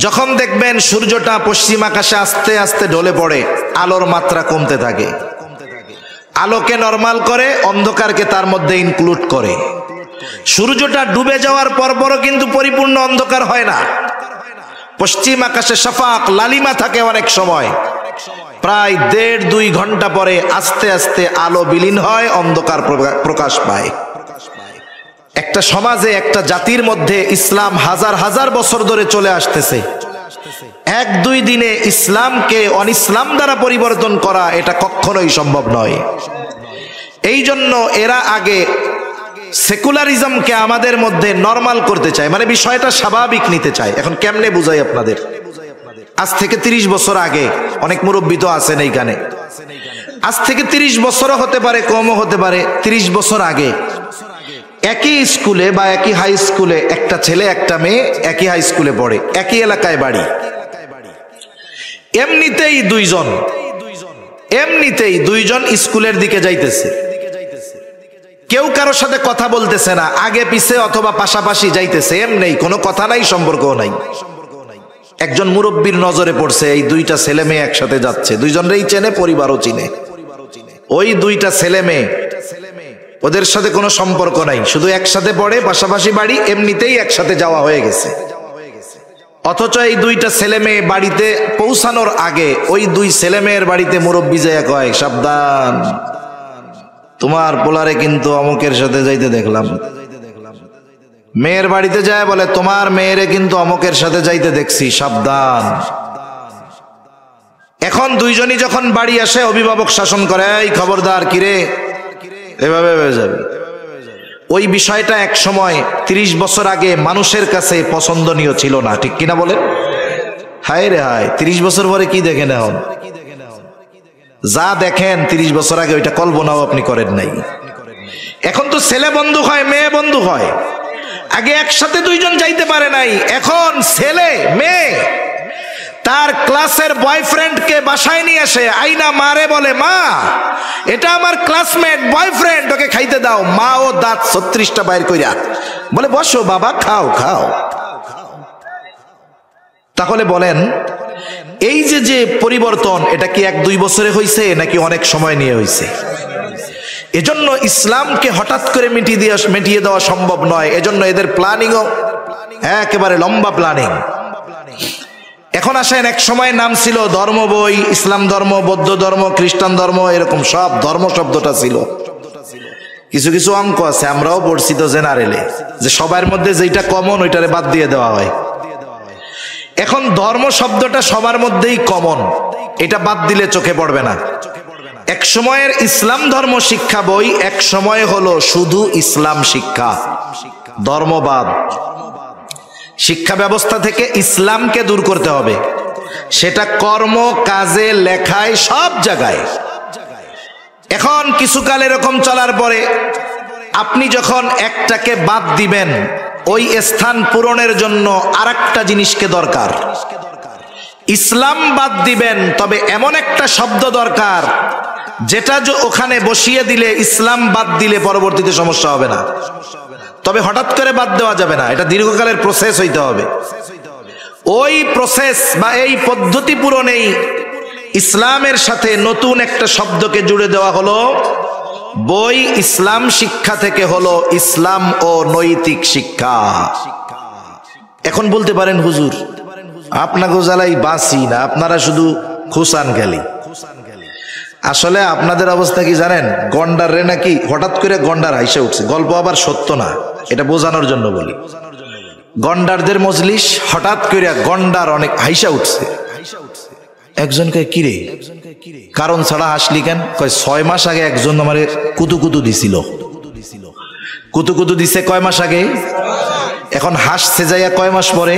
যখন দেখবেন সূর্যটা পশ্চিম আকাশে আস্তে আস্তে ঢলে পড়ে, আলোর মাত্রা কমতে থাকে। আলোকে নরমাল করে, অন্ধকারকে তার মধ্যে ইনক্লুড করে। সূর্যটা ডুবে যাওয়ার পরপরও কিন্তু পরিপূর্ণ অন্ধকার হয় না। পশ্চিম আকাশে শাফাক লালিমা থাকে অনেক সময়, প্রায় 1.5-2 ঘন্টা পরে আস্তে আস্তে আলো বিলীন হয়, অন্ধকার প্রকাশ পায়। একটা সমাজে, একটা জাতির মধ্যে ইসলাম হাজার হাজার বছর ধরে চলে আসতেছে। 1-2 দিনে ইসলামকে অনিসলাম দ্বারা পরিবর্তন করা এটা কখনোই সম্ভব নয়। এই জন্য এরা আগে সেকুলারিজমকে আমাদের মধ্যে নরমাল করতে চায়, মানে বিষয়টা স্বাভাবিক নিতে চায়। এখন কেমনে বুঝাই আপনাদের? আজ থেকে 30 বছর আগে, অনেক মুরব্বী তো আছেন এইখানে, আজ থেকে 30 বছরও হতে পারে, কমও হতে পারে, 30 বছর আগে একই স্কুলে বা একই হাই স্কুলে একটা ছেলে একটা মেয়ে একই হাই স্কুলে পড়ে, একই এলাকায় বাড়ি। এমনিতেই দুইজন স্কুলের দিকে যাইতেছে, কেউ কারোর সাথে কথা বলতেছে না, আগে পিছে অথবা পাশাপাশি যাইতেছে, এমনি কোনো কথা নাই, সম্পর্কও নাই। একজন মুরব্বীর নজরে পড়ছে এই 2টা ছেলে মেয়ে একসাথে যাচ্ছে, দুইজনেরই চেনে, পরিবারও চিনে। ওই 2টা ছেলে মেয়ে, ওদের সাথে কোনো সম্পর্ক নাই, শুধু একসাথে পড়ে, পাশাপাশি বাড়ি, এমনিতেই একসাথে যাওয়া হয়ে গেছে। অথচ এই 2টা ছেলে মেয়ে বাড়িতে পৌঁছানোর আগে ওই 2 ছেলে মেয়ের বাড়িতে মুরব্বী যায় কয়, সাবধান, তোমার পোলারে কিন্তু অমুকের সাথে যাইতে দেখলাম। মেয়ের বাড়িতে যায় বলে, তোমার মেয়েরে কিন্তু অমুকের সাথে যাইতে দেখছি, সাবধান। এখন দুইজনই যখন বাড়ি আসে, অভিভাবক শাসন করে, এই খবরদার, কিরে এভাবে হয়ে যাবে। ওই বিষয়টা এক সময় 30 বছর আগে মানুষের কাছে পছন্দনীয় ছিল না, ঠিক কিনা বলেন? হায় রে হায়, 30 বছর পরে কি দেখেন এখন? যা দেখেন 30 বছর আগে ওইটা কল্পনাও আপনি করেন নাই। এখন তো ছেলে বন্ধু হয়, মেয়ে বন্ধু হয়। আগে একসাথে দুইজন যাইতে পারে নাই, এখন ছেলে মেয়ে তার ক্লাসের বয়ফ্রেন্ডকে বাসায় নিয়ে আসে, আইনা মারে, বলে, মা এটা আমার ক্লাসমেট বয়ফ্রেন্ড, ওকে খাইতে দাও। মা ও দাঁত 36টা বাইর কইরা বলে, বসো বাবা, খাও খাও। তাহলে বলেন, এই যে পরিবর্তন, এটা কি 1-2 বছরে হয়েছে নাকি অনেক সময় নিয়ে হয়েছে? এজন্য ইসলামকে হঠাৎ করে মিটিয়ে দেওয়া সম্ভব নয়। এজন্য এদের প্ল্যানিংও একেবারে লম্বা প্ল্যানিং। এখন আসেন, এক সময় নাম ছিল ধর্ম বই, ইসলাম ধর্ম, বৌদ্ধ ধর্ম, খ্রিস্টান ধর্ম, এরকম সব ধর্ম শব্দটা ছিল। কিছু কিছু অঙ্ক আছে, আমরাও পড়ছি তো জেনারেলে, যে সবার মধ্যে যেটা কমন ওইটারে বাদ দিয়ে দেওয়া হয়। এখন ধর্ম শব্দটা সবার মধ্যেই কমন, এটা বাদ দিলে চোখে পড়বে না। এক সময়ের ইসলাম ধর্ম শিক্ষা বই, এক সময় হলো শুধু ইসলাম শিক্ষা, ধর্মবাদ। শিক্ষা ব্যবস্থা থেকে ইসলামকে দূর করতে হবে, সেটা কর্ম, কাজে, লেখায়, সব জায়গায়। এখন কিছুকাল এরকম চলার পরে আপনি যখন একটাকে বাদ দিবেন, ওই স্থান পূরণের জন্য আরেকটা জিনিসকে দরকার। ইসলাম বাদ দিবেন, তবে এমন একটা শব্দ দরকার যেটা ওখানে বসিয়ে দিলে, ইসলাম বাদ দিলে পরবর্তীতে সমস্যা হবে না। তবে হঠাৎ করে বাদ দেওয়া যাবে না, এটা দীর্ঘকালের প্রসেস হইতে হবে। ওই প্রসেস বা এই পদ্ধতি পূরণেই ইসলামের সাথে নতুন একটা শব্দকে জুড়ে দেওয়া হলো। বই ইসলাম শিক্ষা থেকে হলো ইসলাম ও নৈতিক শিক্ষা। এখন বলতে পারেন, হুজুর আপনাকে জ্বালাই বাঁচি না, আপনারা শুধু খুসান খেলি। আসলে আপনাদের অবস্থা কি জানেন? গন্ডার রে নাকি হঠাৎ করে গন্ডার হাইসে উঠছে, গল্প আবার সত্য না, এটা বোঝানোর জন্য বলি। গন্ডারদের মজলিস, হঠাৎ করে গন্ডার অনেক হাইসা উঠছে। একজনকে, কিরে কারণ ছাড়া হাসলি কেন? কয় 6 মাস আগে একজন আমারে কুতুকুতু দিছিল। কুতুকুতু দিছে কয় মাস আগে, এখন হাসছে যাইয়া কয় মাস পরে।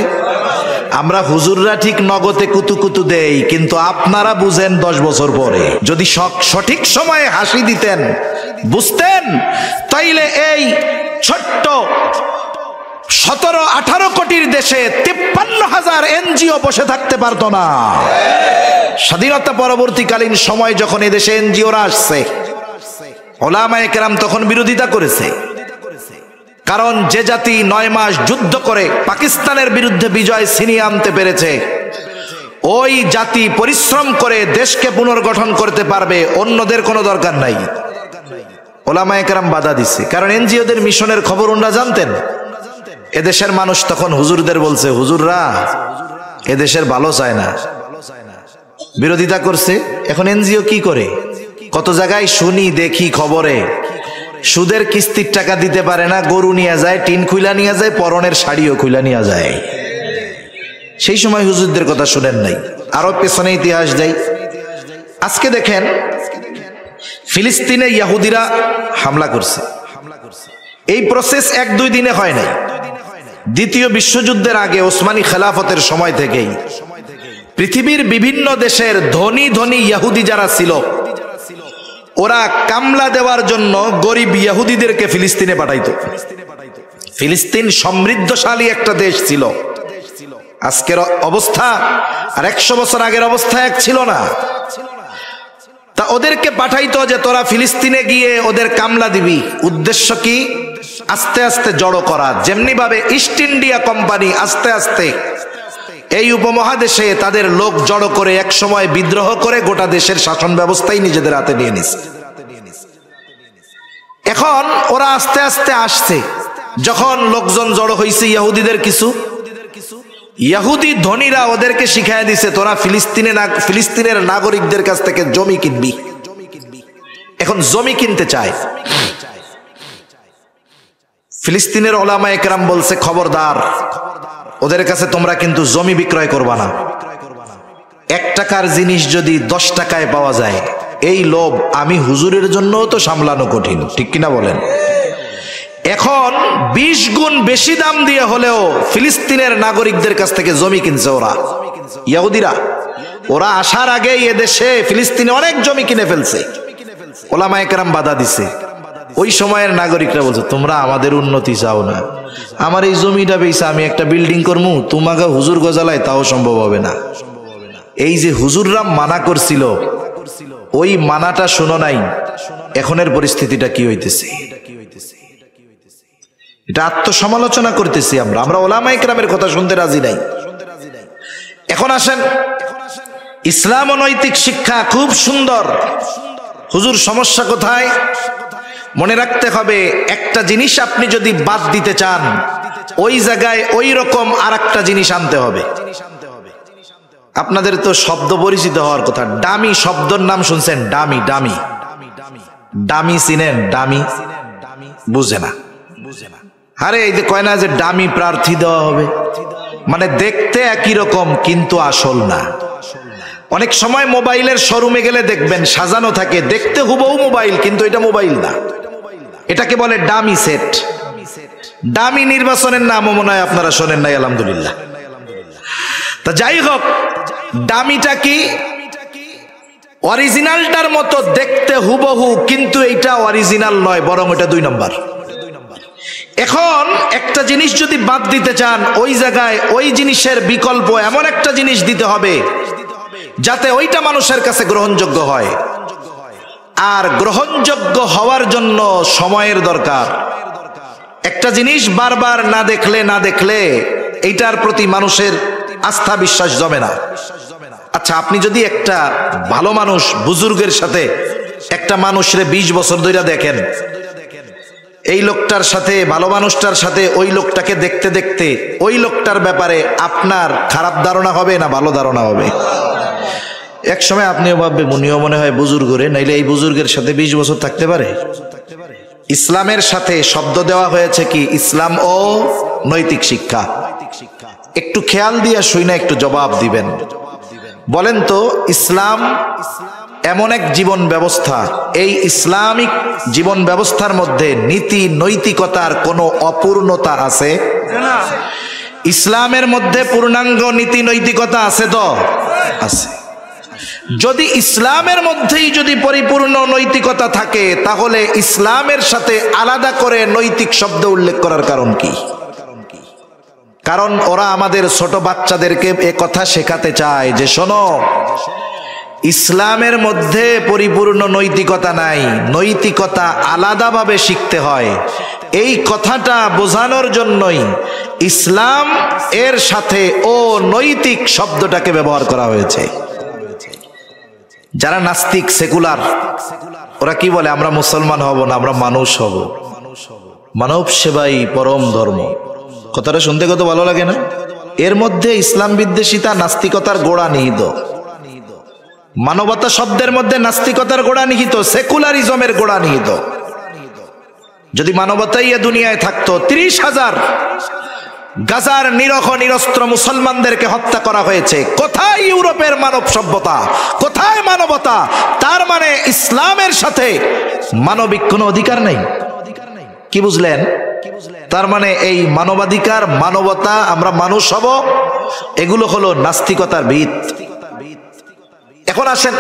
আমরা হুজুররা ঠিক নগদে কুতুকুতু দেই, কিন্তু আপনারা বুঝেন 10 বছর পরে। যদি সঠিক সময়ে হাসি দিতেন, বুঝতেন, তাইলে এই ছোট্ট 17-18 কোটির দেশে 53,000 এনজিও বসে থাকতে পারতো না। স্বাধীনতা পরবর্তীকালীন সময় যখন এদেশে এনজিওরা আসছে, ওলামায়ে কেরাম তখন বিরোধিতা করেছে। কারণ যে জাতি 9 মাস যুদ্ধ করে পাকিস্তানের বিরুদ্ধে বিজয় ছিনিয়ে আনতে পেরেছে, ওই জাতি পরিশ্রম করে দেশকে পুনর্গঠন করতে পারবে, অন্যদের কোনো দরকার নাই। ওলামায়ে কেরাম বাধা দিছে, কারণ এনজিওদের মিশনের খবর ওনারা জানতেন। এদেশের মানুষ তখন হুজুরদের বলছে, হুজুররা এদেশের ভালো চায় না, বিরোধিতা করছে। এখন এনজিও কি করে? কত জায়গায় শুনি দেখি খবরে, সুদের কিস্তির টাকা দিতে পারে না, গরু নিয়ে যায়, টিন খুইলা নিয়ে যায়, পরনের শাড়িও খুইলা নিয়ে যায়। সেই সময় হুজুরদের কথা শুনেন নাই। আরো পেছনে ইতিহাস দেয়। আজকে দেখেন ফিলিস্তিনে ইহুদিরা হামলা করছে। এই প্রসেস 1-2 দিনে হয় নাই। দ্বিতীয় বিশ্বযুদ্ধের আগে ওসমানী খেলাফতের সময় থেকেই পৃথিবীর বিভিন্ন দেশের ধনী ধনী ইহুদি যারা ছিল, ওরা কামলা দেওয়ার জন্য গরিব ইহুদিদেরকে ফিলিস্তিনে পাঠাইতো। ফিলিস্তিন সমৃদ্ধশালী একটা দেশ ছিল। আজকের অবস্থা আর 100 বছর আগের অবস্থা এক ছিল না। তা ওদেরকে পাঠাইতো যে তোরা ফিলিস্তিনে গিয়ে ওদের কামলা দিবি। উদ্দেশ্য কি? আস্তে আস্তে জড়ো করা। যেমনি ভাবে ইস্ট ইন্ডিয়া কোম্পানি আস্তে আস্তে এই উপমহাদেশে তাদের লোক জড়ো করে এক সময় বিদ্রোহ করে গোটা দেশের শাসন ব্যবস্থাই নিজেদের হাতে নিয়ে নিছে। এখন ওরা আস্তে আস্তে আসছে। যখন লোকজন জড়ো হয়েছে ইহুদিদের কিছু, ইহুদি ধনীরা ওদেরকে শিখাই দিছে তোরা ফিলিস্তিনের নাগরিকদের কাছ থেকে জমি কিনবি। এখন জমি কিনতে চায়। ফিলিস্তিনের ওলামায়ে কেরাম বলছে, খবরদার, ওদের কাছে তোমরা কিন্তু জমি বিক্রয় করবা না। 1 টাকার জিনিস যদি 10 টাকায় পাওয়া যায়, এই লোভ আমি হুজুরের জন্য তো সামলানো কঠিন, ঠিক কিনা বলেন? এখন 20 গুণ বেশি দাম দিয়ে হলেও ফিলিস্তিনের নাগরিকদের কাছ থেকে জমি কিনছে ওরা, ইহুদিরা। ওরা আসার আগে এদেশে ফিলিস্তিনে অনেক জমি কিনে ফেলছে। ওলামায়ে কেরাম বাধা দিছে। ওই সময়ের নাগরিকরা বলছে, তোমরা আমাদের উন্নতি চাও না, আমার এই জমিটা বেচা আমি একটা বিল্ডিং করবো, তোমাকে হুজুর গজালায় তাও সম্ভব হবে না। এই যে হুজুররা মানা করছিল, ওই মানাটা শোনো নাই। এখনের পরিস্থিতিটা কি হইতেছে? এটা আত্মসমালোচনা করতেছি আমরা ওলামায়ে কেরামের কথা শুনতে রাজি নাই। এখন আসেন, ইসলাম ও নৈতিক শিক্ষা খুব সুন্দর। হুজুর সমস্যা কোথায়? মনে রাখতে হবে, একটা জিনিস আপনি যদি বাদ দিতে চান, ওই জায়গায় ওই রকম আরেকটা জিনিস আনতে হবে। আপনাদের তো শব্দ পরিচিত হওয়ার কথা। ডামি শব্দের নাম শুনছেন? ডামি ডামি ডামি চিনেন? ডামি বুঝে না। আরে এই যে কয় না যে ডামি প্রার্থী দেওয়া হবে, মানে দেখতে একই রকম কিন্তু আসল না। অনেক সময় মোবাইলের শোরুমে গেলে দেখবেন সাজানো থাকে, দেখতে হুবহু মোবাইল কিন্তু এটা মোবাইল না। এটাকে বলে ডামি সেট। ডামি নির্বাচনের নামও মনে হয় আপনারা শোনেন নাই, আলহামদুলিল্লাহ। তা যাই হোক, ডামিটা কি? অরিজিনালটার মতো দেখতে হুবহু, কিন্তু এইটা অরিজিনাল নয়, বরং এটা 2 নম্বর। এখন একটা জিনিস যদি বাদ দিতে চান, ওই জায়গায় ওই জিনিসের বিকল্প এমন একটা জিনিস দিতে হবে যাতে ওইটা মানুষের কাছে গ্রহণযোগ্য হয়। আর গ্রহণযোগ্য হওয়ার জন্য সময়ের দরকার। একটা জিনিস বারবার না দেখলে এইটার প্রতি মানুষের আস্থা বিশ্বাস জমে না। আচ্ছা, আপনি যদি একটা ভালো মানুষ বুজুর্গের সাথে একটা মানুষরে 20 বছর ধরে দেখেন, এই লোকটার সাথে, ভালো মানুষটার সাথে ওই লোকটাকে দেখতে দেখতে ওই লোকটার ব্যাপারে আপনার খারাপ ধারণা হবে না ভালো ধারণা হবে? এক সময় আপনিও ভাববেন, উনিও মনে হয় বুজুর্গ রে, নাইলে এই বুজুর্গের সাথে 20 বছর থাকতে পারে? ইসলামের সাথে শব্দ দেওয়া হয়েছে কি? ইসলাম ও নৈতিক শিক্ষা। একটু খেয়াল দিয়ে শুনে একটু জবাব দিবেন। বলেন তো, ইসলাম এমন এক জীবন ব্যবস্থা, এই ইসলামিক জীবন ব্যবস্থার মধ্যে নীতি নৈতিকতার কোনো অপূর্ণতা আছে? ইসলামের মধ্যে পূর্ণাঙ্গ নীতি নৈতিকতা আছে তো? আছে। যদি ইসলামের মধ্যেই যদি পরিপূর্ণ নৈতিকতা থাকে, তাহলে ইসলামের সাথে আলাদা করে নৈতিক শব্দ উল্লেখ করার কারণ কি? কারণ ওরা আমাদের ছোট বাচ্চাদেরকে এ কথা শেখাতে চায় যে শোনো, ইসলামের মধ্যে পরিপূর্ণ নৈতিকতা নাই, নৈতিকতা আলাদাভাবে শিখতে হয়। এই কথাটা বোঝানোর জন্যই ইসলাম এর সাথে ও নৈতিক শব্দটাকে ব্যবহার করা হয়েছে। যারা নাস্তিক সেকুলার ওরা কি বলে, আমরা মুসলমান হব না, আমরা মানুষ হব, মানব সেবাই পরম ধর্ম। কথাটা শুনতে কত ভালো লাগে না? এর মধ্যে ইসলাম বিদ্বেষিতা, নাস্তিকতার গোড়া নিহিত। মানবতা শব্দের মধ্যে নাস্তিকতার গোড়া নিহিত, সেকুলারিজমের গোড়া নিহিত। যদি মানবতাই এ দুনিয়ায় থাকতো, 30,000 গাজার নিরখ নিরস্ত্র মুসলমানদেরকে হত্যা করা হয়েছে। কোথায় ইউরোপের মানব সভ্যতা, কোথায় মানবতা? তার মানে ইসলামের সাথে মানবিক কোনো অধিকার নেই। কি বুঝলেন? তার মানে এই মানবাধিকার, মানবতা, আমরা মানুষ হব, এগুলো হলো নাস্তিকতার ভিত। এখন আসেন,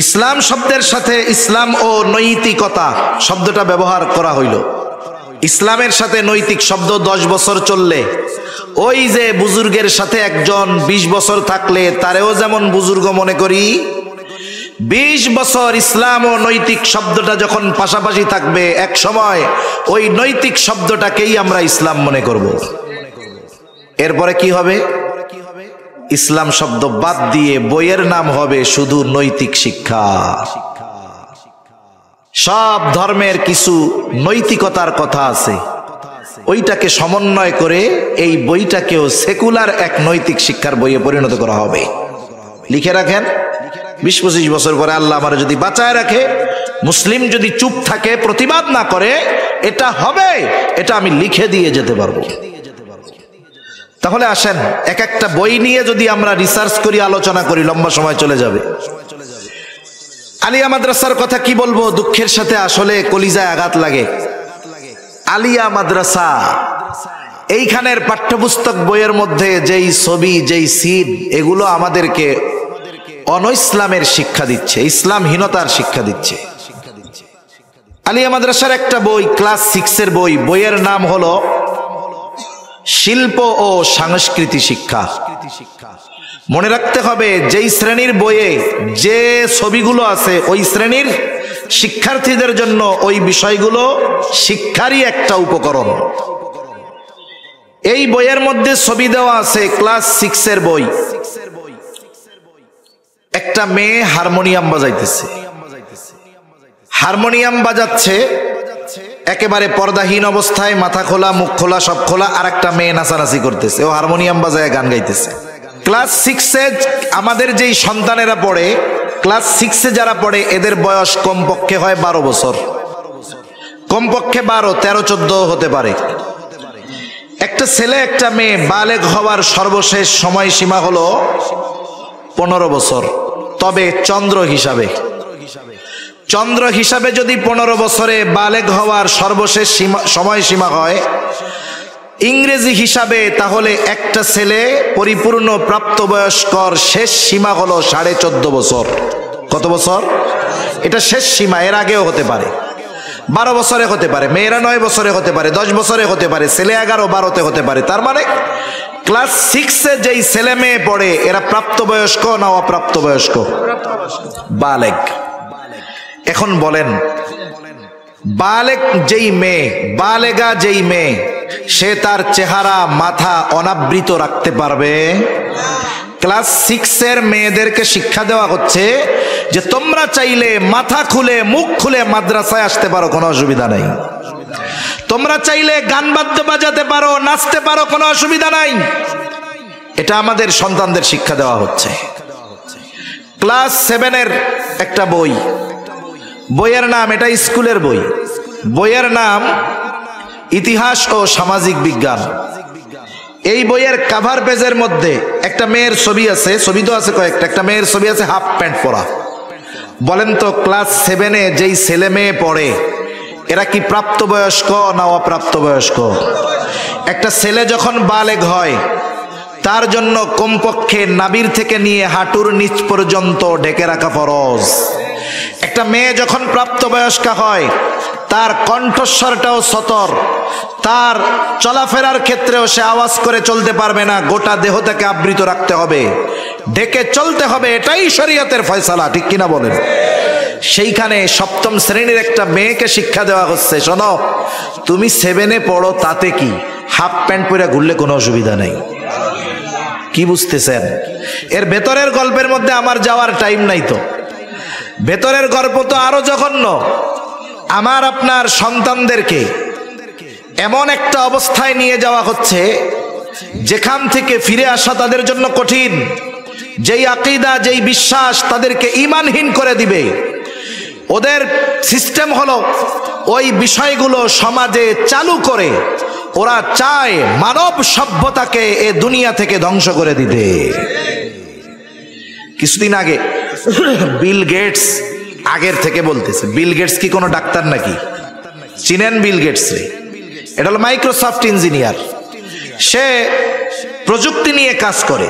ইসলাম শব্দের সাথে ইসলাম ও নৈতিকতা শব্দটা ব্যবহার করা হইল। ইসলামের সাথে নৈতিক শব্দ 10 বছর চললে, ওই যে বুজুর্গের সাথে একজন 20 বছর থাকলে তারেও যেমন বুজুর্গ মনে করি, 20 বছর ইসলাম ও নৈতিক শব্দটা যখন পাশাপাশি থাকবে, এক সময় ওই নৈতিক শব্দটাকেই আমরা ইসলাম মনে করব। এরপরে কি হবে? ইসলাম শব্দ বাদ দিয়ে বইয়ের নাম হবে শুধু নৈতিক শিক্ষা। সব ধর্মের কিছু নৈতিকতার কথা আছে, ওইটাকে সমন্বয় করে এই বইটাকেও সেকুলার এক নৈতিক শিক্ষার বইয়ে পরিণত করা হবে। লিখে রাখেন, 20-25 বছর পরে আল্লাহ আমার যদি বাঁচায় রাখে, মুসলিম যদি চুপ থাকে, প্রতিবাদ না করে, এটা হবে, এটা আমি লিখে দিয়ে যেতে পারবো। তাহলে আসেন, এক একটা বই নিয়ে যদি আমরা রিসার্চ করি, আলোচনা করি, লম্বা সময় চলে যাবে। আলিয়া মাদ্রাসার কথা কি বলবো, দুঃখের সাথে আসলে কলিজায় আঘাত লাগে। আলিয়া মাদ্রাসা, এইখানের পাঠ্যপুস্তক বইয়ের মধ্যে যেই ছবি, যেই সিন, এগুলো আমাদেরকে অনইসলামের শিক্ষা দিচ্ছে, ইসলামহীনতার শিক্ষা দিচ্ছে। আলিয়া মাদ্রাসার একটা বই, ক্লাস 6-এর বই, বইয়ের নাম হলো শিল্প ও সংস্কৃতি শিক্ষা। মনে রাখতে হবে, যেই শ্রেণীর বইয়ে যে ছবিগুলো আছে, ওই শ্রেণীর শিক্ষার্থীদের জন্য ওই বিষয়গুলো শিক্ষারই একটা উপকরণ। এই বইয়ের মধ্যে ছবি দেওয়া আছে, ক্লাস 6-এর বই। একটা মেয়ে হারমোনিয়াম বাজাইতেছে, হারমোনিয়াম বাজাচ্ছে একেবারে পর্দাহীন অবস্থায়, মাথা খোলা, মুখ খোলা, সব খোলা। আর একটা মেয়ে নাচানাচি করতেছে, ও হারমোনিয়াম বাজায় গান গাইতেছে। ক্লাস 6-এ আমাদের যেই সন্তানেরা পড়ে, ক্লাস 6-এ যারা পড়ে, এদের বয়স কমপক্ষে হয় 12 বছর, কমপক্ষে 12, 13, 14 হতে পারে। একটা ছেলে একটা মেয়ে বালেগ হওয়ার সর্বশেষ সময়সীমা হলো 15 বছর। তবে চন্দ্র হিসাবে যদি 15 বছরে বালেগ হওয়ার সর্বশেষ সময়সীমা হয়, ইংরেজি হিসাবে তাহলে একটা ছেলে পরিপূর্ণ প্রাপ্তবয়স্কর শেষ সীমা হলো 14.5 বছর। কত বছর? এটা শেষ সীমা, এর আগেও হতে পারে। 12 বছরে হতে পারে, মেয়েরা 9 বছরে হতে পারে, 10 বছরে হতে পারে, ছেলে 11, 12-তে হতে পারে। তার মানে ক্লাস 6-এ যেই ছেলে মেয়ে পড়ে, এরা প্রাপ্তবয়স্ক না অপ্রাপ্তবয়স্ক? বালেগ। এখন বলেন, বালেগ যেই মেয়ে, বালেগা যেই মেয়ে, সে তার চেহারা, মাথা অনাবৃত রাখতে পারবে? ক্লাস 6-এর মেয়েদেরকে শিক্ষা দেওয়া হচ্ছে যে তোমরা চাইলে মাথা খুলে, মুখ খুলে মাদ্রাসায় আসতে পারো, কোনো অসুবিধা নাই। তোমরা চাইলে গান বাদ্য বাজাতে পারো, নাচতে পারো, কোনো অসুবিধা নাই। এটা আমাদের সন্তানদের শিক্ষা দেওয়া হচ্ছে। ক্লাস 7-এর একটা বই, বইয়ের নাম, এটা স্কুলের বই, বইয়ের নাম ইতিহাস ও সামাজিক বিজ্ঞান। এই বইয়ের কাভার পেজের মধ্যে একটা মেয়ের ছবি আছে, ছবি তো আছে কয়েকটা, একটা মেয়ের ছবি আছে হাফ প্যান্ট পরা। বলেন তো, ক্লাস 7-এ যেই ছেলে মেয়ে পড়ে, এরা কি প্রাপ্তবয়স্ক না অপ্রাপ্তবয়স্ক? একটা ছেলে যখন বালেগ হয়, তার জন্য কমপক্ষে নাভির থেকে নিয়ে হাঁটুর নিচ পর্যন্ত ঢেকে রাখা ফরজ। একটা মেয়ে যখন প্রাপ্তবয়স্কা হয়, তার কণ্ঠস্বরটাও সতর, তার চলাফেরার ক্ষেত্রেও সে আওয়াজ করে চলতে পারবে না, গোটা দেহটাকে আবৃত রাখতে হবে, ডেকে চলতে হবে, এটাই শরীয়তের ফয়সালা, ঠিক কিনা বলেন? সেইখানে সপ্তম শ্রেণীর একটা মেয়েকে শিক্ষা দেওয়া হচ্ছে, শোনো তুমি 7-এ পড়ো, তাতে কি, হাফ প্যান্ট পরে ঘুরলে কোনো অসুবিধা নেই। কি বুঝতেছেন? এর ভেতরের গল্পের মধ্যে আমার যাওয়ার টাইম নাই। তো ভেতরের গল্প তো আরো জঘন্য। আমার আপনার সন্তানদেরকে এমন একটা অবস্থায় নিয়ে যাওয়া হচ্ছে যেখান থেকে ফিরে আসা তাদের জন্য কঠিন। যেই আকীদা, যেই বিশ্বাস তাদেরকে ঈমানহীন করে দিবে, ওদের সিস্টেম হলো ওই বিষয়গুলো সমাজে চালু করে ওরা চায় মানব সভ্যতাকে এ দুনিয়া থেকে ধ্বংস করে দিতে। কিছুদিন আগে বিল গেটস, আগের থেকে বলতেছে, বিল গেটস কি কোনো ডাক্তার নাকি? চিনেন বিল গেটস রে? এটা হলো মাইক্রোসফট ইঞ্জিনিয়ার, সে প্রযুক্তি নিয়ে কাজ করে,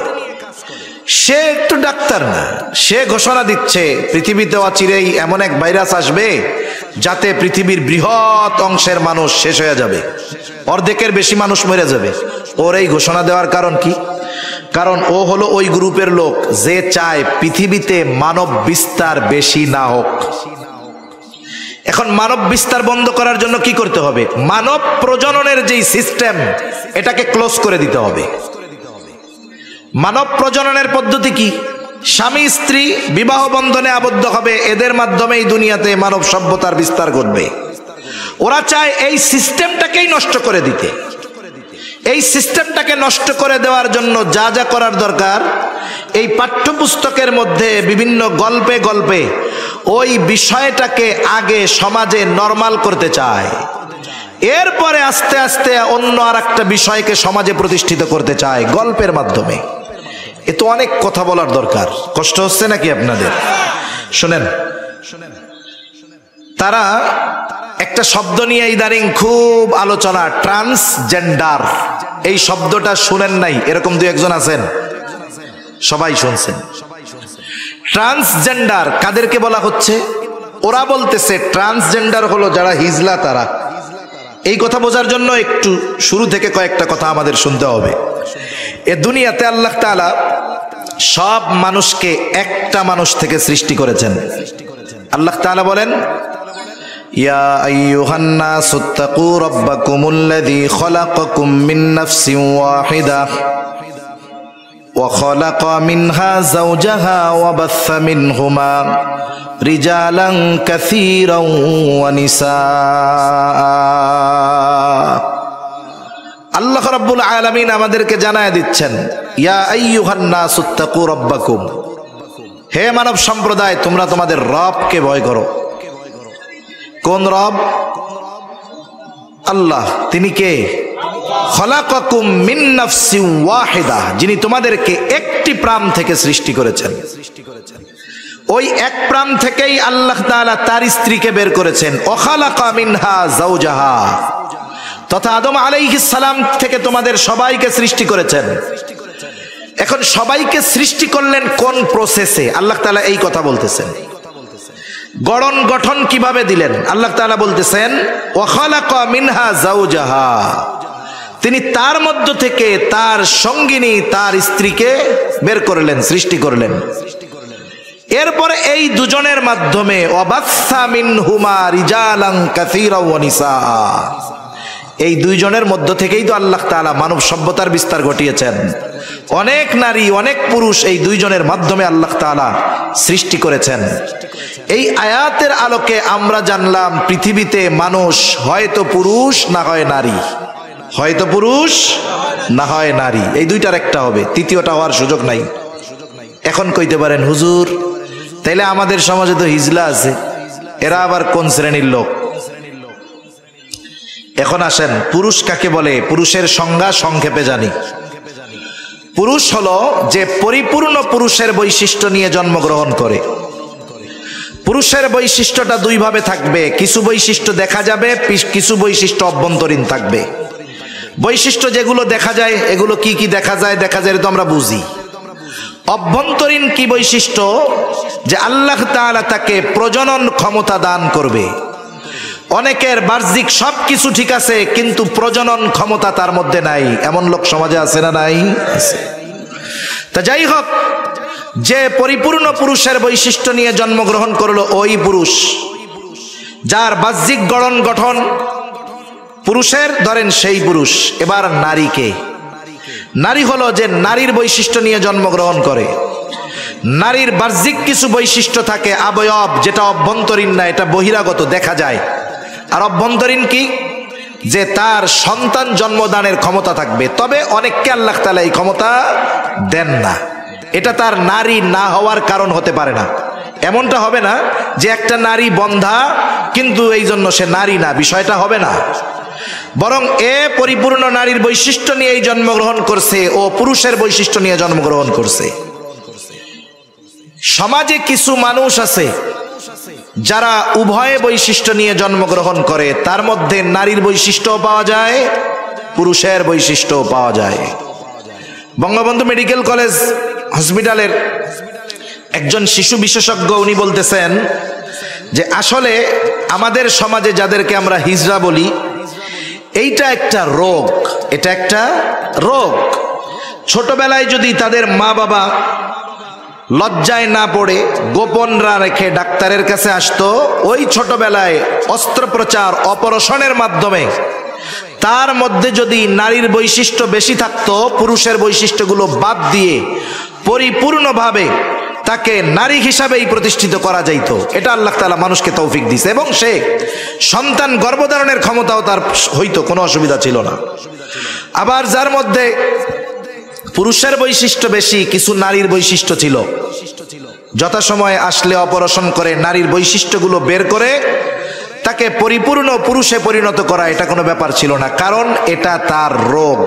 সে একটু ডাক্তার না। সে ঘোষণা দিচ্ছে পৃথিবীতে অচিরেই এমন এক ভাইরাস আসবে যাতে পৃথিবীর বৃহৎ অংশের মানুষ শেষ হয়ে যাবে, অর্ধেকের বেশি মানুষ মরে যাবে। ওর এই ঘোষণা দেওয়ার কারণ কি? কারণ ও হলো ওই গ্রুপের লোক যে চায় পৃথিবীতে মানব বিস্তার বেশি না হোক। এখন মানব বিস্তার বন্ধ করার জন্য কি করতে হবে? মানব প্রজননের যেই সিস্টেম, এটাকে ক্লোজ করে দিতে হবে। মানব প্রজননের পদ্ধতি কি? স্বামী স্ত্রী বিবাহ বন্ধনে আবদ্ধ হবে, এদের মাধ্যমেই দুনিয়াতে মানব সভ্যতার বিস্তার ঘটবে। ওরা চায় এই সিস্টেমটাকেই নষ্ট করে দিতে। এই সিস্টেমটাকে নষ্ট করে দেওয়ার জন্য যা যা করার দরকার, এই পাঠ্যপুস্তকের মধ্যে বিভিন্ন গল্পে গল্পে ওই বিষয়টাকে আগে সমাজে নরমাল করতে চায়, এরপরে আস্তে আস্তে অন্য আর একটা বিষয়কে সমাজে প্রতিষ্ঠিত করতে চায় গল্পের মাধ্যমে। এ তো অনেক কথা বলার দরকার, কষ্ট হচ্ছে নাকি আপনাদের? শুনেন, তারা একটা শব্দ নিয়ে ইদানিং খুব আলোচনা, ট্রান্সজেন্ডার। এই শব্দটা শুনেন নাই এরকম দু একজন আছেন? সবাই শুনছেন। ট্রান্সজেন্ডার কাদেরকে বলা হচ্ছে? ওরা বলতেছে ট্রান্সজেন্ডার হলো যারা হিজলা তারা। এই কথা বোঝার জন্য একটু শুরু থেকে কয়েকটা কথা আমাদের শুনতে হবে। এ দুনিয়াতে আল্লাহ তাআলা সব মানুষকে একটা মানুষ থেকে সৃষ্টি করেছেন। আল্লাহ তাআলা বলেন, ইয়া আইয়ুহান নাসু তাকু রাব্বাকুমুল্লাযী খালাকাকুম মিন নাফসিন ওয়াহিদাহ ওয়া খালাকা মিনহা যাওজাহা ওয়া বাসসা মিনহুমা রিজালান কাসীরান ওয়া নিসাআ। আল্লাহ রাব্বুল আলামিন আমাদেরকে জানায় দিচ্ছেন, ইয়া আইয়ুহান নাসু তাকু রাব্বাকুম, হে মানব সম্প্রদায় তোমরা তোমাদের রবকে ভয় করো। কোন রব? আল্লাহ। তিনি কে? খলাকাকুম মিন নাফসিন ওয়াহিদা, যিনি তোমাদেরকে একটি প্রাণ থেকে সৃষ্টি করেছেন। ওই এক প্রাণ থেকেই আল্লাহ তাআলা তার স্ত্রীকে বের করেছেন। ওয়াখালাকা মিনহা যাওজাহা, তথা আদম আলাইহিস সালাম থেকে তোমাদের সবাইকে সৃষ্টি করেছেন। এখন সবাইকে সৃষ্টি করলেন কোন প্রসেসে? আল্লাহ তাআলা এই কথা বলতেছেন। গঠন কিভাবে দিলেন? আল্লাহ তাআলা বলতেছেন, ওয়া খালাকা মিনহা যাওজাহা, তিনি তার মধ্য থেকে তার সঙ্গিনী, তার স্ত্রীকে বের করলেন, সৃষ্টি করলেন। এরপরে এই দুজনের মাধ্যমে ওয়া বাসসা মিনহুমা রিজালান কাসীরান ওয়া নিসাআ, এই দুইজনের মধ্য থেকেই তো আল্লাহ তাআলা মানব সভ্যতার বিস্তার ঘটিয়েছেন। অনেক নারী, অনেক পুরুষ এই দুইজনের মাধ্যমে আল্লাহ তাআলা সৃষ্টি করেছেন। এই আয়াতের আলোকে আমরা জানলাম পৃথিবীতে মানুষ হয়তো পুরুষ না হয় নারী, হয়তো পুরুষ না হয় নারী, এই দুইটার একটা হবে, তৃতীয়টা হওয়ার সুযোগ নাই। এখন কইতে পারেন, হুজুর তাইলে আমাদের সমাজে তো হিজলা আছে, এরা আবার কোন শ্রেণীর লোক? এখন আসেন, পুরুষ কাকে বলে? পুরুষের সংজ্ঞা সংক্ষেপে জানি। পুরুষ হলো যে পরিপূর্ণ পুরুষের বৈশিষ্ট্য নিয়ে জন্মগ্রহণ করে। পুরুষের বৈশিষ্ট্যটা দুই ভাবে থাকবে, কিছু বৈশিষ্ট্য দেখা যাবে, কিছু বৈশিষ্ট্য অভ্যন্তরীণ থাকবে। বৈশিষ্ট্য যেগুলো দেখা যায়, এগুলো কি কি দেখা যায়? দেখা যায় তো আমরা বুঝি। অভ্যন্তরীণ কি বৈশিষ্ট্য? যে আল্লাহ তাআলা তাকে প্রজনন ক্ষমতা দান করবে। অনেকের বাহ্যিক সবকিছু ঠিক আছে কিন্তু প্রজনন ক্ষমতা তার মধ্যে নাই, এমন লোক সমাজে আছে না নাই? তা যাই হোক, যে পরিপূর্ণ পুরুষের বৈশিষ্ট্য নিয়ে জন্মগ্রহণ করলো ওই পুরুষ যার বাহ্যিক গঠন গঠন পুরুষের, ধরেন সেই পুরুষ। এবার নারীকে, নারী হলো যে নারীর বৈশিষ্ট্য নিয়ে জন্মগ্রহণ করে। নারীর বাহ্যিক কিছু বৈশিষ্ট্য থাকে, অবয়ব, যেটা অভ্যন্তরীণ না, এটা বহিরাগত দেখা যায়। আর অভ্যন্তরীণ কি? যে তার সন্তান জন্মদানের ক্ষমতা থাকবে, তবে অনেককে আল্লাহ তাআলা এই ক্ষমতা দেন না। এটা তার নারী না হওয়ার কারণ হতে পারে না। এমনটা হবে না যে একটা নারী বন্ধা কিন্তু এই জন্য সে নারী না, বিষয়টা হবে না। বরং এ পরিপূর্ণ নারীর বৈশিষ্ট্য নিয়েই জন্মগ্রহণ করছে, ও পুরুষের বৈশিষ্ট্য নিয়ে জন্মগ্রহণ করছে। সমাজে কিছু মানুষ আছে যারা উভয় বৈশিষ্ট্য নিয়ে জন্মগ্রহণ করে, তার মধ্যে নারীর বৈশিষ্ট্যও পাওয়া যায়, পুরুষের বৈশিষ্ট্যও পাওয়া যায়। বঙ্গবন্ধু মেডিকেল কলেজ হসপিটালের একজন শিশু বিশেষজ্ঞ উনি বলতেছেন যে আসলে আমাদের সমাজে যাদেরকে আমরা হিজড়া বলি, এইটা একটা রোগ, এটা একটা রোগ। ছোটবেলায় যদি তাদের মা বাবা লজ্জায় না পড়ে গোপনরা রেখে ডাক্তারের কাছে আসতো, ওই ছোটবেলায় অস্ত্রোপচার অপারেশনের মাধ্যমে তার মধ্যে যদি নারীর বৈশিষ্ট্য বেশি থাকতো, পুরুষের বৈশিষ্ট্যগুলো বাদ দিয়ে পরিপূর্ণভাবে তাকে নারী হিসাবেই প্রতিষ্ঠিত করা যাইত। এটা আল্লাহ তাআলা মানুষকে তৌফিক দিয়েছে, এবং সে সন্তান গর্ভধারণের ক্ষমতাও তার হইতো, কোনো অসুবিধা ছিল না। আবার যার মধ্যে পুরুষের বৈশিষ্ট্য বেশি, কিছু নারীর বৈশিষ্ট্য ছিল, যথাসময়ে আসলে অপারেশন করে নারীর বৈশিষ্ট্যগুলো বের করে তাকে পরিপূর্ণ পুরুষে পরিণত করা, এটা কোনো ব্যাপার ছিল না, কারণ এটা তার রোগ।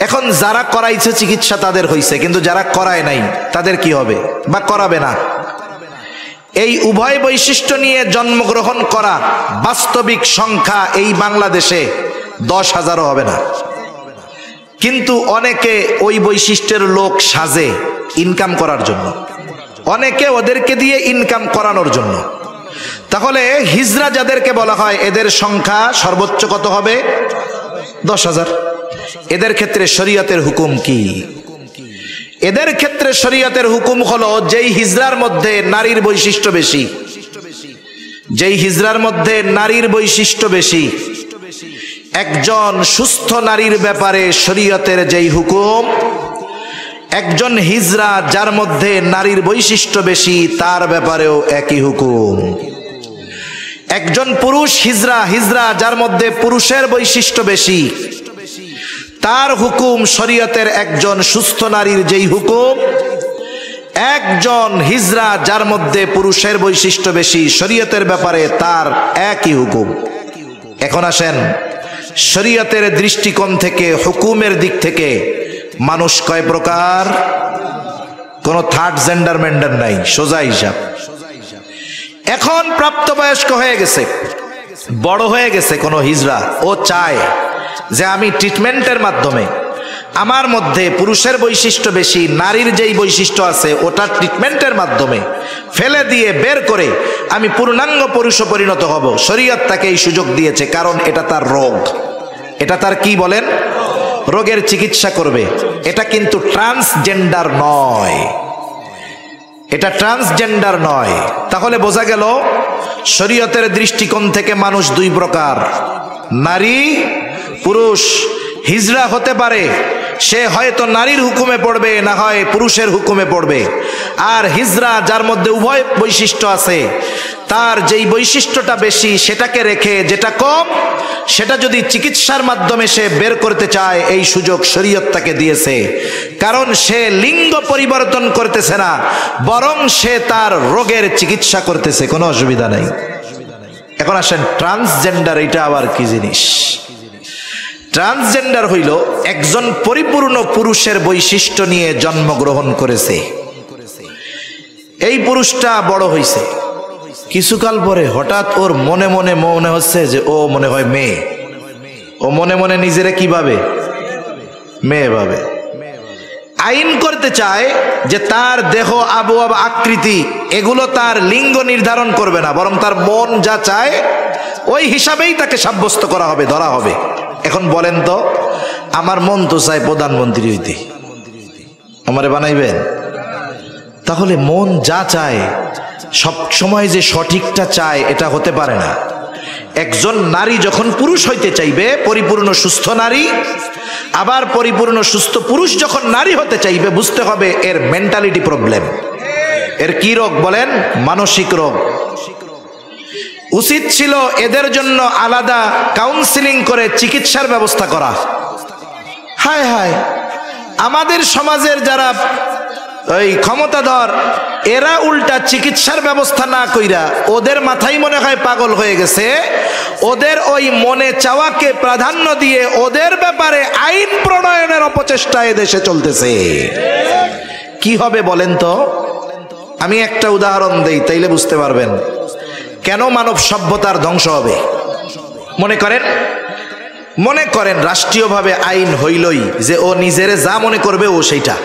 এখন যারা করাইছে চিকিৎসা তাদের হইছে, কিন্তু যারা করায় নাই তাদের কি হবে বা করাবে না? এই উভয় বৈশিষ্ট্য নিয়ে জন্মগ্রহণ করা বাস্তবিক সংখ্যা এই বাংলাদেশে 10,000ও হবে না, কিন্তু অনেকে ওই বৈশিষ্ট্যের লোক সাজে ইনকাম করার জন্য, অনেকে ওদেরকে দিয়ে ইনকাম করানোর জন্য। তাহলে হিজড়া যাদেরকে বলা হয় এদের সংখ্যা সর্বোচ্চ কত হবে? 10,000। এদের ক্ষেত্রে শরীয়তের হুকুম কি? এদের ক্ষেত্রে শরীয়তের হুকুম হলো, যেই হিজড়ার মধ্যে নারীর বৈশিষ্ট্য বেশি, যেই হিজড়ার মধ্যে নারীর বৈশিষ্ট্য বেশি, একজন সুস্থ নারীর ব্যাপারে শরীয়তের যেই হুকুম, একজন হিজড়া যার মধ্যে নারীর বৈশিষ্ট্য বেশি তার ব্যাপারেও একই হুকুম। একজন পুরুষ হিজড়া যার মধ্যে পুরুষের বৈশিষ্ট্য বেশি, তার হুকুম শরীয়তের একজন সুস্থ নারীর যেই হুকুম, একজন হিজড়া যার মধ্যে পুরুষের বৈশিষ্ট্য বেশি, শরীয়তের ব্যাপারে তার একই হুকুম। এখন আসেন, শরীয়তের দৃষ্টিকোণ থেকে, হুকুমের দিক থেকে মানুষ কয় প্রকার? কোন থার্ড জেন্ডার মেন্ডার নাই, সোজা হিসাব। এখন প্রাপ্তবয়স্ক হয়ে গেছে, বড় হয়ে গেছে কোন হিজড়া, ও চায় যে আমি ট্রিটমেন্টের মাধ্যমে আমার মধ্যে পুরুষের বৈশিষ্ট্য বেশি, নারীর যেই বৈশিষ্ট্য আছে ওটা ট্রিটমেন্টের মাধ্যমে ফেলে দিয়ে বের করে আমি পূর্ণাঙ্গ পুরুষে পরিণত হব। শরীয়ত তাকে এই সুযোগ দিয়েছে, কারণ এটা তার রোগ। এটা তার কি বলেন? রোগের চিকিৎসা করবে। এটা কিন্তু ট্রান্সজেন্ডার নয়, এটা ট্রান্সজেন্ডার নয়। তাহলে বোঝা গেল শরীয়তের দৃষ্টিকোণ থেকে মানুষ দুই প্রকার, নারী পুরুষ। হিজড়া হতে পারে সে হয়তো নারীর হুকুমে পড়বে, না হয় পুরুষের হুকুমে পড়বে। আর হিজড়া যার মধ্যে উভয় বৈশিষ্ট্য আছে, তার যেই বৈশিষ্ট্যটা বেশি সেটাকে রেখে যেটা কম সেটা যদি চিকিৎসার মাধ্যমে সে বের করতে চায়, এই সুযোগ শরীয়ত তাকে দিয়েছে। কারণ সে লিঙ্গ পরিবর্তন করতেছে না, বরং সে তার রোগের চিকিৎসা করতেছে, কোনো অসুবিধা নাই। এখন আসেন ট্রান্সজেন্ডার, এটা আবার কি জিনিস? ট্রান্সজেন্ডার হইল একজন পরিপূর্ণ পুরুষের বৈশিষ্ট্য নিয়ে জন্মগ্রহণ করেছে। এই পুরুষটা বড় হইছে, কিছুকাল পরে হঠাৎ ওর মনে মনে হচ্ছে যে ও মনে হয় মেয়ে। ও মনে মনে নিজেরে কি ভাবে? মেয়ে ভাবে। আইন করতে চায় যে তার দেহ, আবহাওয়া, আকৃতি এগুলো তার লিঙ্গ নির্ধারণ করবে না, বরং তার মন যা চায় ওই হিসাবেই তাকে সাব্যস্ত করা হবে, ধরা হবে। এখন বলেন তো, আমার মন তো চায় প্রধানমন্ত্রী হইতে, আমারে বানাইবেন? তাহলে মন যা চায় সব সময় যে সঠিকটা চায় এটা হতে পারে না। একজন নারী যখন পুরুষ হইতে চাইবে, পরিপূর্ণ সুস্থ নারী, আবার পরিপূর্ণ সুস্থ পুরুষ যখন নারী হতে চাইবে, বুঝতে হবে এর মেন্টালিটি প্রবলেম। এর কি রোগ বলেন? মানসিক রোগ। উচিত ছিল এদের জন্য আলাদা কাউন্সিলিং করে চিকিৎসার ব্যবস্থা করা। হায় হায়, আমাদের সমাজের যারা ওই ক্ষমতাধর, এরা উল্টা চিকিৎসার ব্যবস্থা না কইরা, ওদের মাথায় মনে হয় পাগল হয়ে গেছে, ওদের ওই মনে চাওয়াকে প্রাধান্য দিয়ে ওদের ব্যাপারে আইন প্রণয়নের অপচেষ্টা দেশে চলতেছে। কি হবে বলেন তো? আমি একটা উদাহরণ দেই, তাইলে বুঝতে পারবেন কেন মানব সভ্যতার ধ্বংস হবে। মনে করেন রাষ্ট্রীয়ভাবে আইন হইলই যে ও নিজেরে যা মনে করবে ও সেইটা,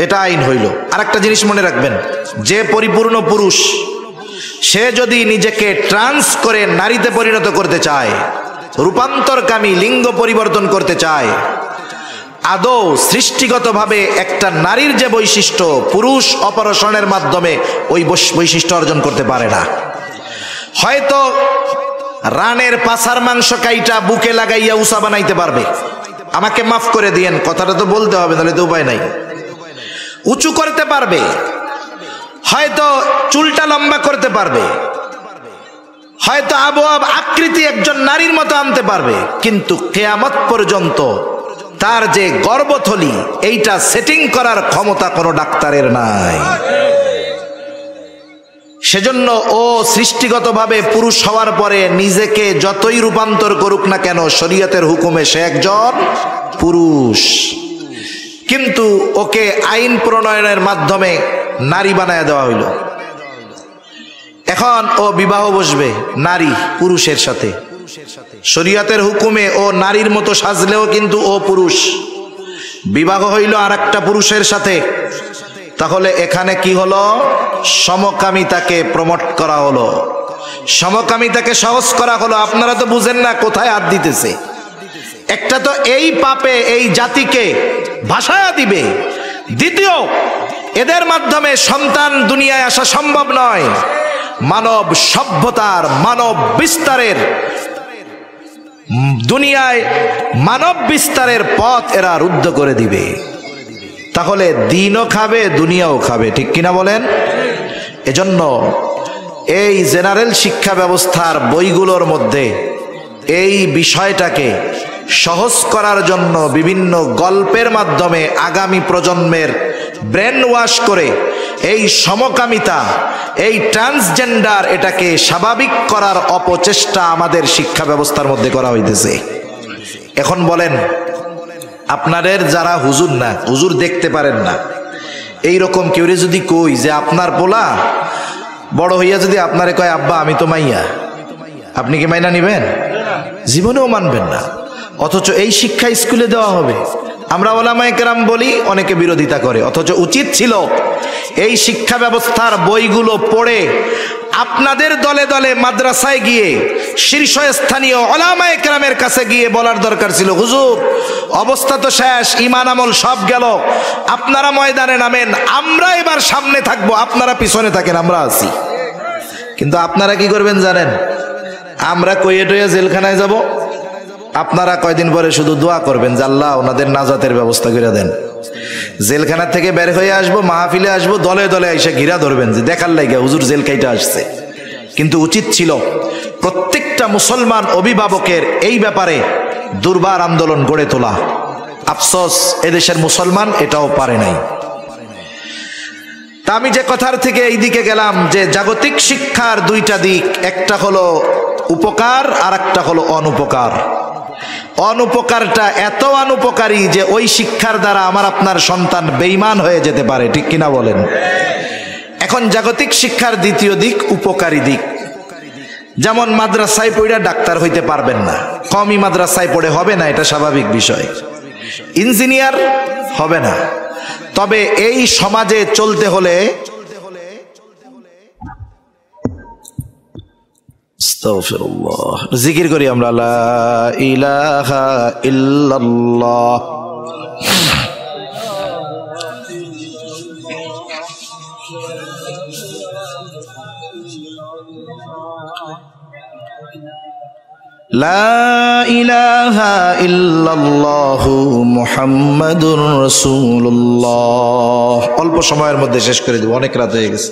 এটা আইন হইল। আর একটা জিনিস মনে রাখবেন, যে পরিপূর্ণ পুরুষ সে যদি নিজেকে ট্রান্স করে নারীতে পরিণত করতে চায়, রূপান্তরকামী লিঙ্গ পরিবর্তন করতে চায়, আদৌ সৃষ্টিগতভাবে একটা নারীর যে বৈশিষ্ট্য, পুরুষ অপারেশনের মাধ্যমে ওই বৈশিষ্ট্য অর্জন করতে পারে না। হয়তো রানের পাছার মাংস কাইটা বুকে লাগাইয়া উষা বানাইতে পারবে, আমাকে মাফ করে দিয়েন, কথাটা তো বলতে হবে, নাহলে তো উপায় নাই। উঁচু করতে পারবে, হয়তো চুলটা লম্বা করতে পারবে, হয়তো আবহাওয়া আকৃতি একজন নারীর মতো আনতে পারবে, কিন্তু কিয়ামত পর্যন্ত তার যে গর্ভথলি, এইটা সেটিং করার ক্ষমতা কোনো ডাক্তারের নাই। সেজন্য ও সৃষ্টিগতভাবে পুরুষ হওয়ার পরে নিজেকে যতই রূপান্তর করুক না কেন, শরীয়তের হুকুমে সে একজন পুরুষ। কিন্তু ওকে আইন প্রণয়নের মাধ্যমে নারী বানায় দেওয়া হইল। এখন ও বিবাহ বসবে নারী পুরুষের সাথে, শরীয়তের হুকুমে ও নারীর মতো সাজলেও কিন্তু ও পুরুষ। বিবাহ হইল আর একটা পুরুষের সাথে, তাহলে এখানে কি হলো? সমকামিতাকে প্রমোট করা হলো, সমকামিতাকে সহজ করা হলো। আপনারা তো বুঝেন না কোথায় হাত দিতেছে। একটা তো এই পাপে এই জাতিকে ভাসায়া দিবে, দ্বিতীয় এদের মাধ্যমে সন্তান দুনিয়ায় আসা সম্ভব নয়। মানব সভ্যতার, মানব বিস্তারের, দুনিয়ায় মানব বিস্তারের পথ এরা রুদ্ধ করে দিবে। তাহলে দিনও খাবে, দুনিয়াও খাবে, ঠিক কিনা বলেন? এজন্য এই জেনারেল শিক্ষা ব্যবস্থার বইগুলোর মধ্যে এই বিষয়টাকে সহজ করার জন্য বিভিন্ন গল্পের মাধ্যমে আগামী প্রজন্মের ব্রেন ওয়াশ করে এই সমকামিতা, এই ট্রান্সজেন্ডার, এটাকে স্বাভাবিক করার অপচেষ্টা আমাদের শিক্ষা ব্যবস্থার মধ্যে করা হইতেছে। এখন বলেন, আপনাদের যারা হুজুর না, হুজুর দেখতে পারেন না, এই রকম কেউ যদি কই যে আপনার পোলা বড় হইয়া যদি আপনারে কয় আব্বা আমি তো মাইয়া, আপনি কি মাইনা নিবেন? জীবনেও মানবেন না। অথচ এই শিক্ষা স্কুলে দেওয়া হবে। আমরা ওলামায়ে কেরাম বলি, অনেকে বিরোধিতা করে, অথচ উচিত ছিল এই শিক্ষা ব্যবস্থার বইগুলো পড়ে আপনাদের দলে দলে মাদ্রাসায় গিয়ে শীর্ষস্থানীয় ওলামায়ে কেরামের কাছে গিয়ে বলার দরকার ছিল, হুজুর অবস্থা তো শেষ, ঈমান আমল সব গেল, আপনারা ময়দানে নামেন, আমরা এবার সামনে থাকবো, আপনারা পিছনে থাকেন, আমরা আছি। কিন্তু আপনারা কি করবেন জানেন? আমরা কইয়ে টইয়ে জেলখানায় যাব, আপনারা কয়দিন পরে শুধু দোয়া করবেন যে আল্লাহ ওনাদের নাজাতের ব্যবস্থা করে দেন। জেলখানা থেকে বের হয়ে আসবো, মাহফিলে আসবো, দলে দলে এসে ঘিরা ধরবেন যে দেখার লাগে হুজুর জেল কাইটা আসছে। কিন্তু উচিত ছিল প্রত্যেকটা মুসলমান অভিভাবকের এই ব্যাপারে দুর্বার আন্দোলন গড়ে তোলা। আফসোস এদেশের মুসলমান এটাও পারে নাই। তা আমি যে কথার থেকে এই দিকে গেলাম যে জাগতিক শিক্ষার দুইটা দিক, একটা হলো উপকার আর একটা হলো অনুপকার। অনুপকারটা এত অনুপকারী যে ওই শিক্ষার দ্বারা আমার আপনার সন্তান বেঈমান হয়ে যেতে পারে, ঠিক কিনা বলেন? এখন জাগতিক শিক্ষার দ্বিতীয় দিক উপকারী দিক। যেমন মাদ্রাসায় পড়ে ডাক্তার হইতে পারবেন না, কমই মাদ্রাসায় পড়ে হবে না, এটা স্বাভাবিক বিষয়। ইঞ্জিনিয়ার হবে না। তবে এই সমাজে চলতে হলে আস্তাগফিরুল্লাহ। জিকির করি আমরা, লা ইলাহা ইল্লাল্লাহ। লা ইলাহা ইল্লাল্লাহু মুহাম্মাদুর রাসূলুল্লাহ। অল্প সময়ের মধ্যে শেষ করে দেব, অনেক রাত হয়ে গেছে।